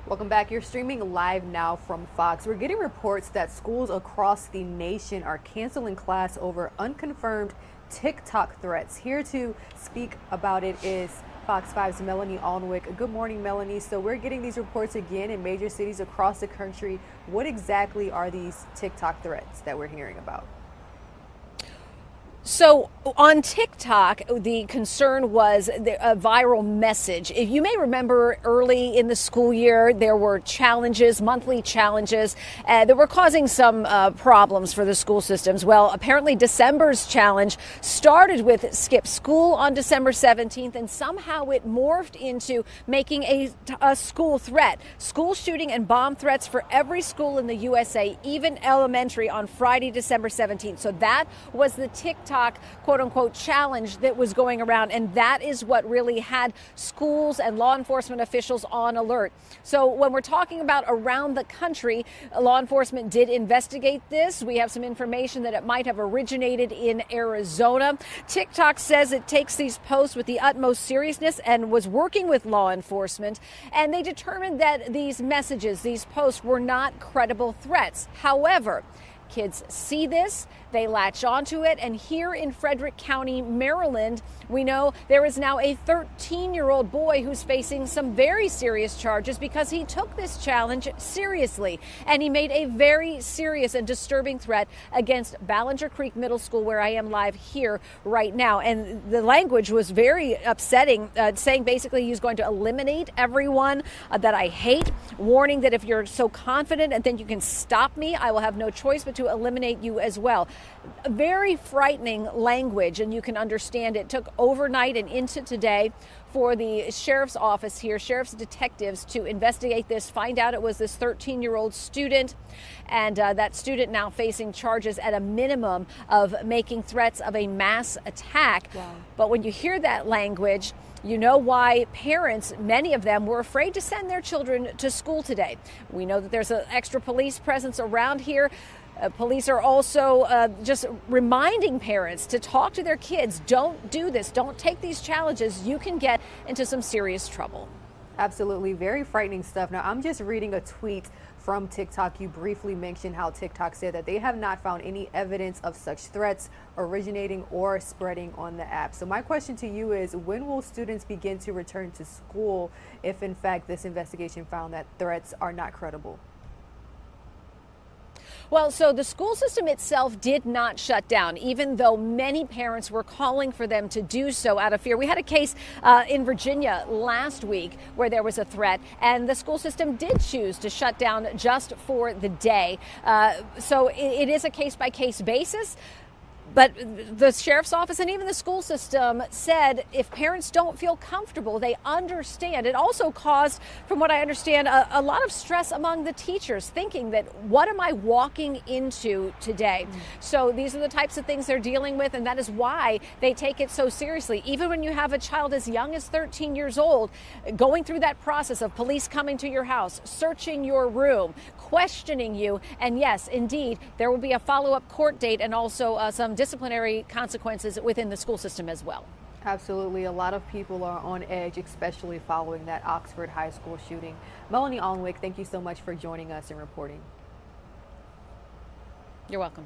Welcome back. You're streaming live now from Fox. We're getting reports that schools across the nation are canceling class over unconfirmed TikTok threats. Here to speak about it is Fox 5's Melanie Alnwick. Good morning, Melanie. So we're getting these reports again in major cities across the country. What exactly are these TikTok threats that we're hearing about? So on TikTok, the concern was a viral message. If you may remember early in the school year, there were challenges, monthly challenges, that were causing some problems for the school systems. Well, apparently December's challenge started with skip school on December 17th, and somehow it morphed into making a school threat. School shooting and bomb threats for every school in the USA, even elementary, on Friday, December 17th. So that was the TikTok quote unquote challenge that was going around. And that is what really had schools and law enforcement officials on alert. So when we're talking about around the country, law enforcement did investigate this. We have some information that it might have originated in Arizona. TikTok says it takes these posts with the utmost seriousness and was working with law enforcement. And they determined that these messages, these posts, were not credible threats. However, kids see this, they latch onto it, and here in Frederick County, Maryland, we know there is now a 13-year-old boy who's facing some very serious charges because he took this challenge seriously, and he made a very serious and disturbing threat against Ballinger Creek Middle School, where I am live here right now. And the language was very upsetting, saying basically he's going to eliminate everyone that I hate, warning that if you're so confident and then you can stop me, I will have no choice but to eliminate you as well. Very frightening language, and you can understand it took overnight and into today for the sheriff's office here, sheriff's detectives, to investigate this, find out it was this 13-year-old student, and that student now facing charges at a minimum of making threats of a mass attack. Wow. But when you hear that language, you know why parents, many of them, were afraid to send their children to school today. We know that there's an extra police presence around here. Police are also just reminding parents to talk to their kids. Don't do this. Don't take these challenges. You can get into some serious trouble. Absolutely. Very frightening stuff. Now, I'm just reading a tweet from TikTok. You briefly mentioned how TikTok said that they have not found any evidence of such threats originating or spreading on the app. So my question to you is, when will students begin to return to school if in fact this investigation found that threats are not credible? Well, so the school system itself did not shut down, even though many parents were calling for them to do so out of fear. We had a case in Virginia last week where there was a threat, and the school system did choose to shut down just for the day. So it is a case-by-case basis. But the sheriff's office and even the school system said if parents don't feel comfortable, they understand. It also caused, from what I understand, a lot of stress among the teachers, thinking that what am I walking into today? So these are the types of things they're dealing with, and that is why they take it so seriously. Even when you have a child as young as 13 years old, going through that process of police coming to your house, searching your room, questioning you, and yes, indeed, there will be a follow-up court date and also some disciplinary consequences within the school system as well. Absolutely. A lot of people are on edge, especially following that Oxford High School shooting. Melanie Alnwick, thank you so much for joining us and reporting. You're welcome.